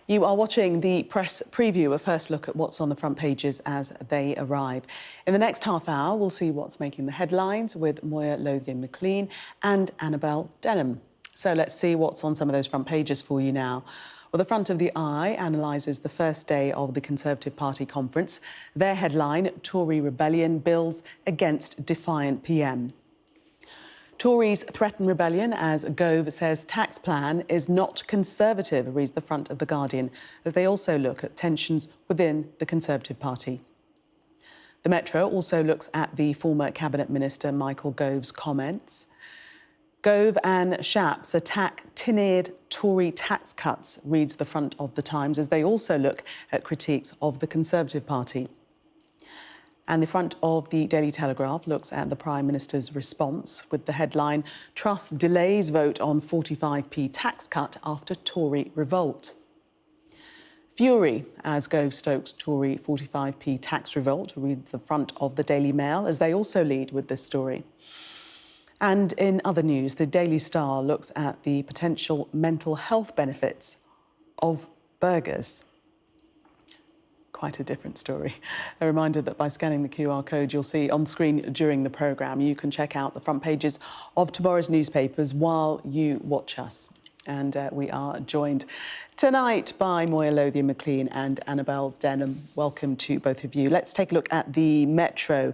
You are watching the press preview, a first look at what's on the front pages as they arrive. In the next half hour, we'll see what's making the headlines with Moya, Lothian-Mclean and Annabel Denham. So let's see what's on some of those front pages for you now. Well, the front of the Eye analyses the first day of the Conservative Party conference. Their headline, Tory rebellion builds against defiant PM. Tories threaten rebellion as Gove says tax plan is not Conservative, reads the front of The Guardian, as they also look at tensions within the Conservative Party. The Metro also looks at the former Cabinet Minister Michael Gove's comments. Gove and Shapps attack tin-eared Tory tax cuts, reads the front of The Times, as they also look at critiques of the Conservative Party. And the front of the Daily Telegraph looks at the Prime Minister's response with the headline, Truss delays vote on 45p tax cut after Tory revolt. Fury as Gove stokes Tory 45p tax revolt, reads the front of the Daily Mail, as they also lead with this story. And in other news, the Daily Star looks at the potential mental health benefits of burgers. Quite a different story. A reminder that by scanning the QR code you'll see on screen during the programme, you can check out the front pages of tomorrow's newspapers while you watch us. And we are joined tonight by Moya, Lothian-Mclean and Annabel Denham. Welcome to both of you. Let's take a look at the Metro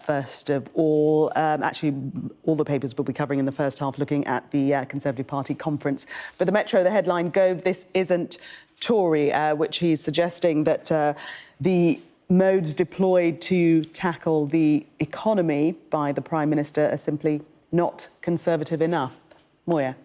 first of all. Actually, all the papers we'll be covering in the first half, looking at the Conservative Party conference. But the Metro, the headline, Gove, this isn't Tory, which he's suggesting that the modes deployed to tackle the economy by the Prime Minister are simply not Conservative enough. Moya.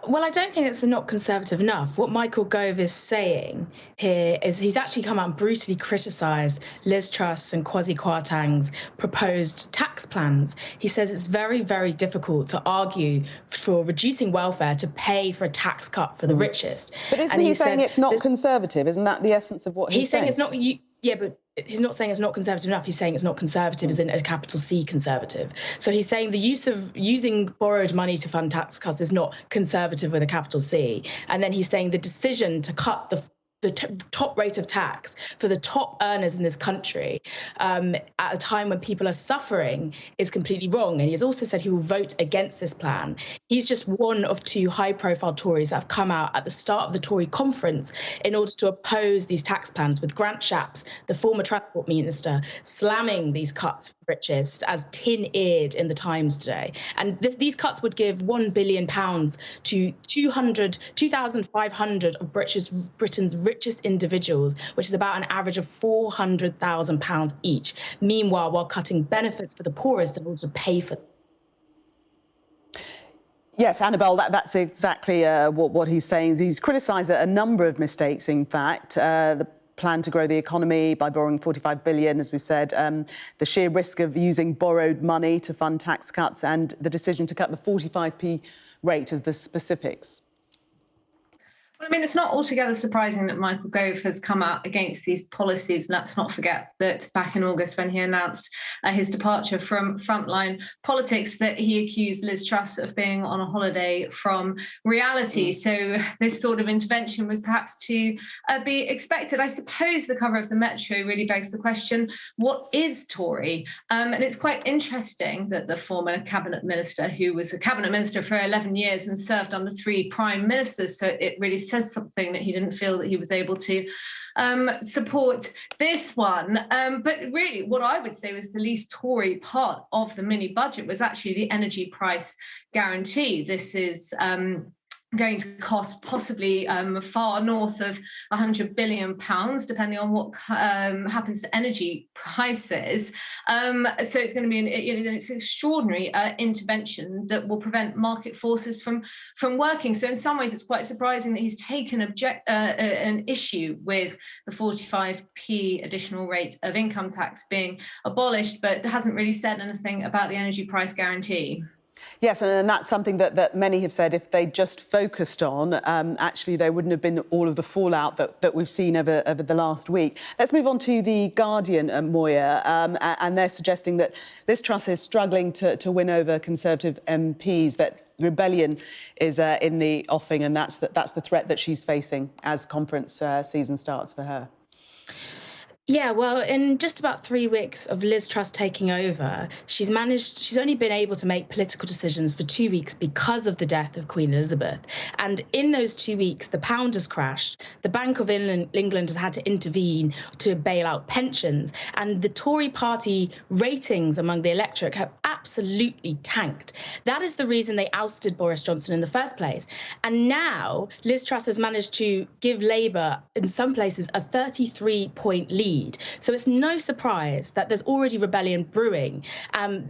Well, I don't think it's not Conservative enough. What Michael Gove is saying here is he's actually come out and brutally criticised Liz Truss and Kwasi Kwarteng's proposed tax plans. He says it's very, very difficult to argue for reducing welfare to pay for a tax cut for the richest. But isn't he saying it's not Conservative? Isn't that the essence of what he's saying? He's saying it's not... Yeah, but he's not saying it's not Conservative enough. He's saying it's not Conservative as in a capital C Conservative. So he's saying the use of using borrowed money to fund tax cuts is not Conservative with a capital C. And then he's saying the decision to cut the top rate of tax for the top earners in this country at a time when people are suffering is completely wrong. And he has also said he will vote against this plan. He's just one of two high-profile Tories that have come out at the start of the Tory conference in order to oppose these tax plans, with Grant Shapps, the former Transport Minister, slamming these cuts for the richest as tin-eared in the Times today. And these cuts would give £1 billion to 2,500 of Britain's richest individuals, which is about an average of £400,000 each. Meanwhile, while cutting benefits for the poorest in order to pay for them. Yes, Annabel, that's exactly what he's saying. He's criticised a number of mistakes, in fact. The plan to grow the economy by borrowing 45 billion, as we've said, the sheer risk of using borrowed money to fund tax cuts, and the decision to cut the 45p rate as the specifics. I mean, it's not altogether surprising that Michael Gove has come out against these policies. Let's not forget that back in August, when he announced his departure from frontline politics, that he accused Liz Truss of being on a holiday from reality. So this sort of intervention was perhaps to be expected. I suppose the cover of the Metro really begs the question, what is Tory? And it's quite interesting that the former cabinet minister, who was a cabinet minister for 11 years and served under 3 prime ministers, so it really says something that he didn't feel that he was able to support this one. But really, what I would say was the least Tory part of the mini budget was actually the energy price guarantee. This is going to cost possibly far north of £100 billion, depending on what happens to energy prices. So it's going to be an extraordinary intervention that will prevent market forces from working. So in some ways, it's quite surprising that he's taken an issue with the 45p additional rate of income tax being abolished, but hasn't really said anything about the energy price guarantee. Yes, and that's something that many have said if they just focused on, actually there wouldn't have been all of the fallout that we've seen over the last week. Let's move on to The Guardian, Moya, and they're suggesting that Liz Truss is struggling to win over Conservative MPs, that rebellion is in the offing, and that's the threat that she's facing as conference season starts for her. Yeah, well, in just about 3 weeks of Liz Truss taking over, she's only been able to make political decisions for 2 weeks because of the death of Queen Elizabeth. And in those 2 weeks, the pound has crashed. The Bank of England has had to intervene to bail out pensions. And the Tory party ratings among the electorate have absolutely tanked. That is the reason they ousted Boris Johnson in the first place. And now Liz Truss has managed to give Labour, in some places, a 33-point lead. So it's no surprise that there's already rebellion brewing.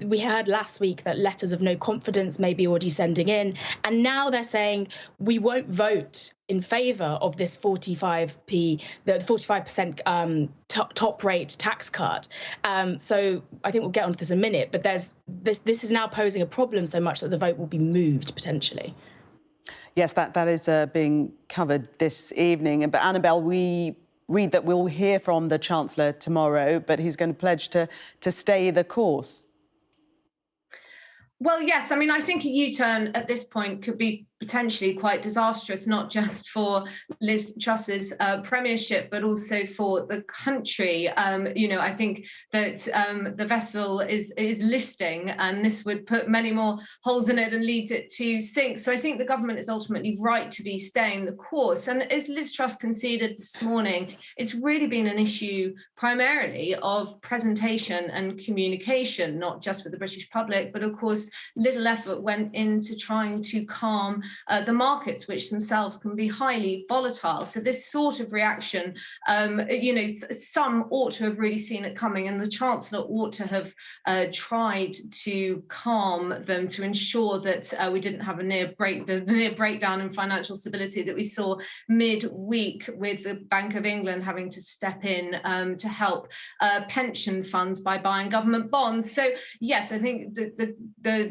We heard last week that letters of no confidence may be already sending in. And now they're saying we won't vote in favour of this 45% top rate tax cut. So I think we'll get onto this in a minute. But this is now posing a problem so much that the vote will be moved potentially. Yes, that is being covered this evening. But Annabel, we read that we'll hear from the Chancellor tomorrow, but he's going to pledge to stay the course. Well, yes. I mean, I think a U-turn at this point could be potentially quite disastrous, not just for Liz Truss's premiership, but also for the country. I think that the vessel is listing, and this would put many more holes in it and lead it to sink. So I think the government is ultimately right to be staying the course. And as Liz Truss conceded this morning, it's really been an issue primarily of presentation and communication, not just with the British public, but of course, little effort went into trying to calm the markets, which themselves can be highly volatile. So this sort of reaction, some ought to have really seen it coming, and the Chancellor ought to have tried to calm them to ensure that we didn't have the near breakdown in financial stability that we saw mid-week, with the Bank of England having to step in to help pension funds by buying government bonds. So yes, I think the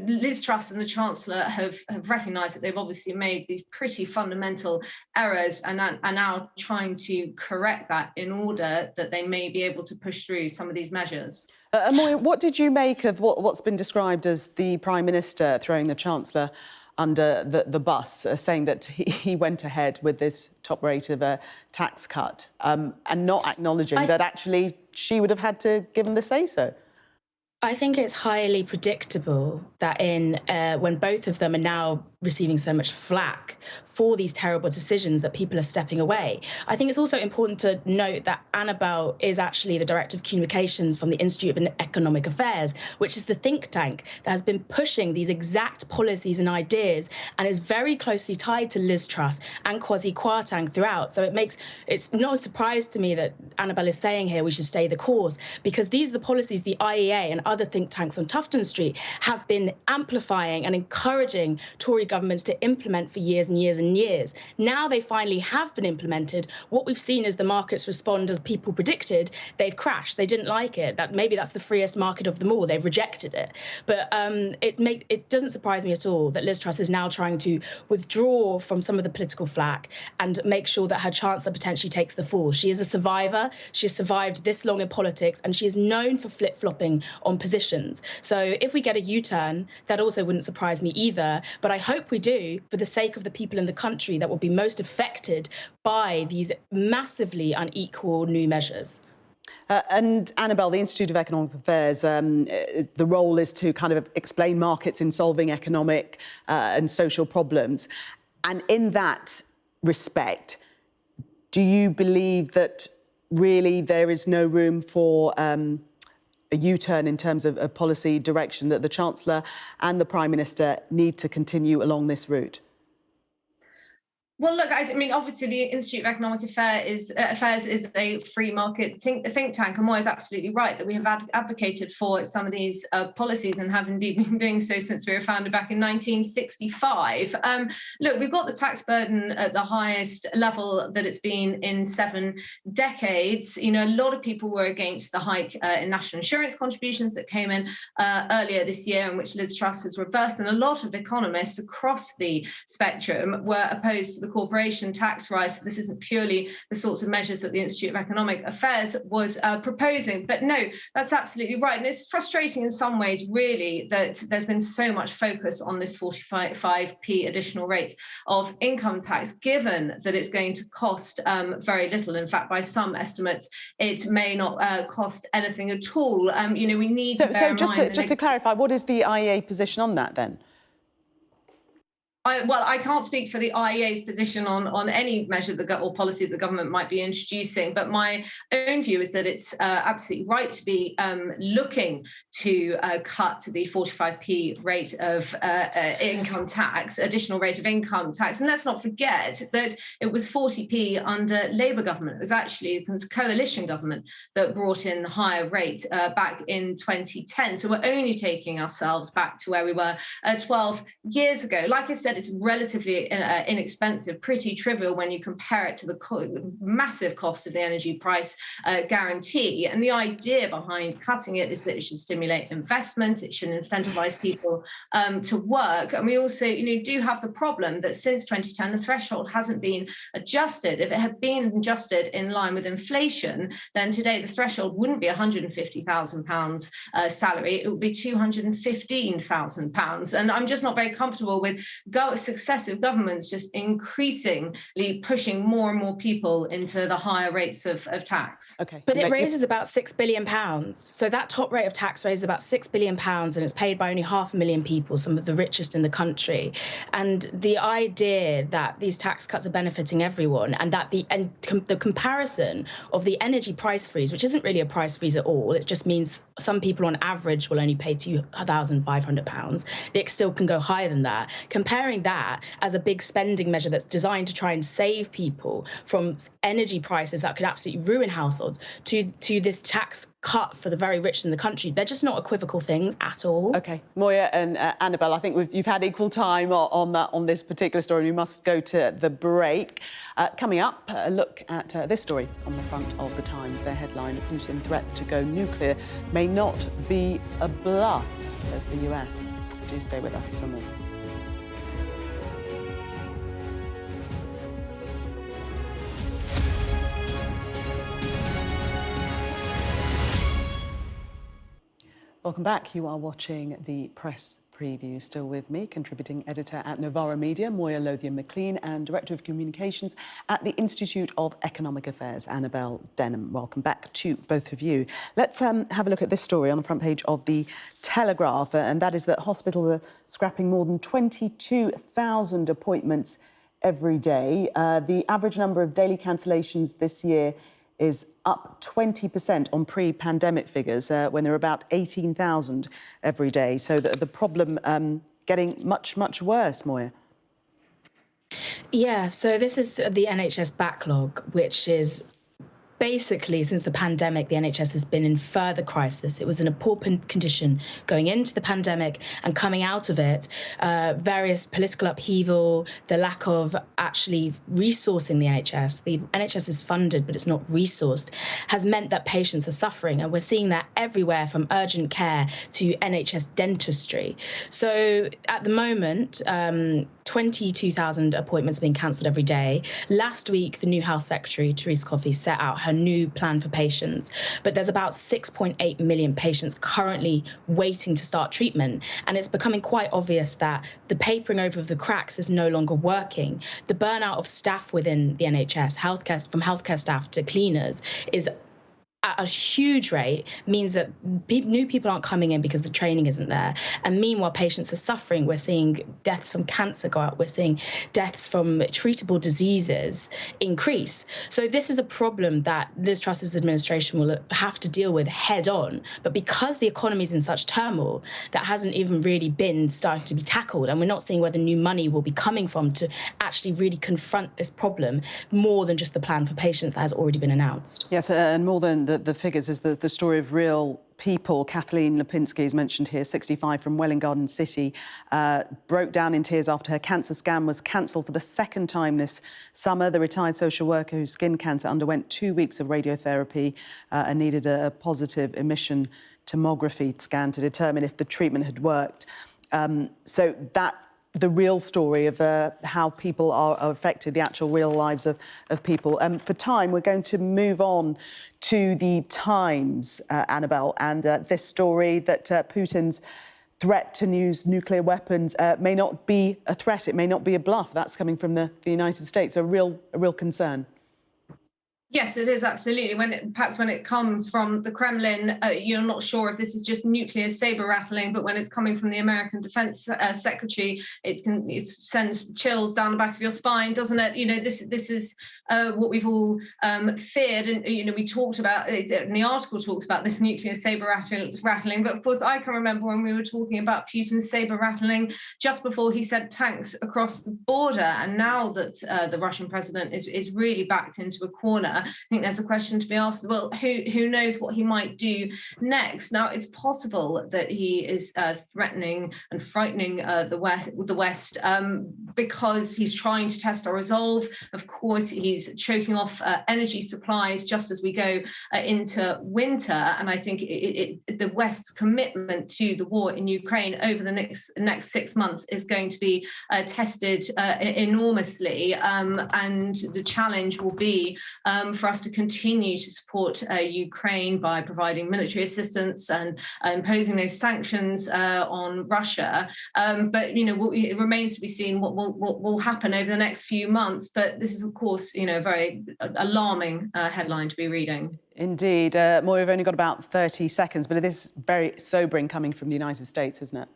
Liz Truss and the Chancellor have recognised that they've obviously made these pretty fundamental errors and are now trying to correct that in order that they may be able to push through some of these measures. Moya, what did you make of what's been described as the Prime Minister throwing the Chancellor under the bus, saying that he went ahead with this top rate of a tax cut, and not acknowledging that actually she would have had to give him the say-so? I think it's highly predictable that when both of them are now receiving so much flack for these terrible decisions, that people are stepping away. I think it's also important to note that Annabel is actually the Director of Communications from the Institute of Economic Affairs, which is the think tank that has been pushing these exact policies and ideas and is very closely tied to Liz Truss and Kwasi Kwarteng throughout. So it's not a surprise to me that Annabel is saying here we should stay the course, because these are the policies the IEA and other think tanks on Tufton Street have been amplifying and encouraging Tory governments to implement for years and years and years. Now they finally have been implemented. What we've seen is the markets respond as people predicted. They've crashed. They didn't like it. Maybe that's the freest market of them all. They've rejected it. But it doesn't surprise me at all that Liz Truss is now trying to withdraw from some of the political flack and make sure that her Chancellor potentially takes the fall. She is a survivor. She has survived this long in politics, and she is known for flip-flopping on positions. So if we get a U-turn, that also wouldn't surprise me either. But I hope we do, for the sake of the people in the country that will be most affected by these massively unequal new measures. And Annabel, the Institute of Economic Affairs, the role is to kind of explain markets in solving economic and social problems. And in that respect, do you believe that really there is no room for a U-turn in terms of policy direction, that the Chancellor and the Prime Minister need to continue along this route? Well, look, I mean, obviously, the Institute of Economic Affairs is a free market think tank, and Moya is absolutely right that we have advocated for some of these policies and have indeed been doing so since we were founded back in 1965. Look, we've got the tax burden at the highest level that it's been in 7 decades. You know, a lot of people were against the hike in national insurance contributions that came in earlier this year, and which Liz Truss has reversed, and a lot of economists across the spectrum were opposed to the corporation tax rise. So this isn't purely the sorts of measures that the Institute of Economic Affairs was proposing. But no, that's absolutely right. And it's frustrating in some ways, really, that there's been so much focus on this 45p additional rate of income tax, given that it's going to cost very little. In fact, by some estimates, it may not cost anything at all. You know, we need to bear in mind... just to clarify, what is the IEA position on that then? I can't speak for the IEA's position on any measure or policy that the government might be introducing, but my own view is that it's absolutely right to be looking to cut the 45p rate of income tax, additional rate of income tax. And let's not forget that it was 40p under Labour government. It was actually the coalition government that brought in the higher rate back in 2010. So we're only taking ourselves back to where we were 12 years ago. Like I said, it's relatively inexpensive, pretty trivial when you compare it to the massive cost of the energy price guarantee. And the idea behind cutting it is that it should stimulate investment, it should incentivize people to work. And we also, do have the problem that since 2010, the threshold hasn't been adjusted. If it had been adjusted in line with inflation, then today the threshold wouldn't be £150,000 salary, it would be £215,000. And I'm just not very comfortable with successive governments just increasingly pushing more and more people into the higher rates of tax. Okay. But it raises about £6 billion. So that top rate of tax raises about £6 billion, and it's paid by only 500,000 people, some of the richest in the country. And the idea that these tax cuts are benefiting everyone, and that the comparison of the energy price freeze, which isn't really a price freeze at all, it just means some people on average will only pay £2,500. It still can go higher than that. Comparing that as a big spending measure that's designed to try and save people from energy prices that could absolutely ruin households to this tax cut for the very rich in the country, they're just not equivocal things at all. OK, Moya and Annabel, I think you've had equal time on this particular story. We must go to the break. Coming up, a look at this story on the front of the Times. Their headline, Putin threat to go nuclear may not be a bluff, says the US. Do stay with us for more. Welcome back. You are watching the press preview. Still with me, contributing editor at Novara Media, Moya Lothian-Mclean, and Director of Communications at the Institute of Economic Affairs, Annabel Denham. Welcome back to both of you. Let's have a look at this story on the front page of the Telegraph, and that is that hospitals are scrapping more than 22,000 appointments every day. The average number of daily cancellations this year is up 20% on pre-pandemic figures, when there are about 18,000 every day. So the problem getting much, much worse, Moya. Yeah, so this is the NHS backlog, which is basically, since the pandemic, the NHS has been in further crisis. It was in a poor condition going into the pandemic, and coming out of it, various political upheaval, the lack of actually resourcing the NHS. The NHS is funded, but it's not resourced, has meant that patients are suffering. And we're seeing that everywhere, from urgent care to NHS dentistry. So at the moment, 22,000 appointments being cancelled every day. Last week, the new Health Secretary, Theresa Coffey, set out her new plan for patients. But there's about 6.8 million patients currently waiting to start treatment. And it's becoming quite obvious that the papering over of the cracks is no longer working. The burnout of staff within the NHS, from healthcare staff to cleaners, is at a huge rate means that new people aren't coming in because the training isn't there. And meanwhile, patients are suffering. We're seeing deaths from cancer go up. We're seeing deaths from treatable diseases increase. So this is a problem that Liz Truss's administration will have to deal with head on. But because the economy is in such turmoil, that hasn't even really been starting to be tackled. And we're not seeing where the new money will be coming from to actually really confront this problem more than just the plan for patients that has already been announced. Yes, and more than the figures is the story of real people. Kathleen Lipinski is mentioned here, 65, from Welwyn Garden City, broke down in tears after her cancer scan was cancelled for the second time this summer. The retired social worker whose skin cancer underwent 2 weeks of radiotherapy and needed a positive emission tomography scan to determine if the treatment had worked. So that the real story of how people are affected, the actual real lives of people. For time, we're going to move on to the Times, Annabel, and this story that Putin's threat to use nuclear weapons may not be a threat, it may not be a bluff. That's coming from the United States, a real concern. Yes, it is, absolutely. Perhaps when it comes from the Kremlin, you're not sure if this is just nuclear saber rattling, but when it's coming from the American Defense Secretary, it sends chills down the back of your spine, doesn't it? You know, this is what we've all feared, and we talked about it, and the article talks about this nuclear saber rattling. But of course, I can remember when we were talking about Putin's saber rattling just before he sent tanks across the border, and now that the Russian president is really backed into a corner. I think there's a question to be asked, well, who knows what he might do next? Now, it's possible that he is threatening and frightening the West because he's trying to test our resolve. Of course, he's choking off energy supplies just as we go into winter. And I think the West's commitment to the war in Ukraine over the next 6 months is going to be tested enormously. And the challenge will be for us to continue to support Ukraine by providing military assistance and imposing those sanctions on Russia. But it remains to be seen what will happen over the next few months. But this is, of course, a very alarming headline to be reading. Indeed. Moya, we've only got about 30 seconds, but it is very sobering coming from the United States, isn't it?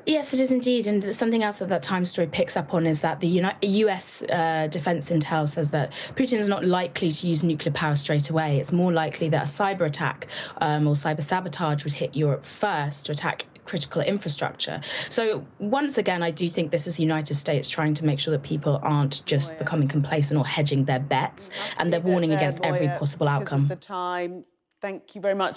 Yes, it is indeed. And something else that Times story picks up on is that the US defense intel says that Putin is not likely to use nuclear power straight away. It's more likely that a cyber attack or cyber sabotage would hit Europe first to attack critical infrastructure. So once again, I do think this is the United States trying to make sure that people aren't just becoming complacent or hedging their bets, and they're warning against every possible outcome. The time. Thank you very much.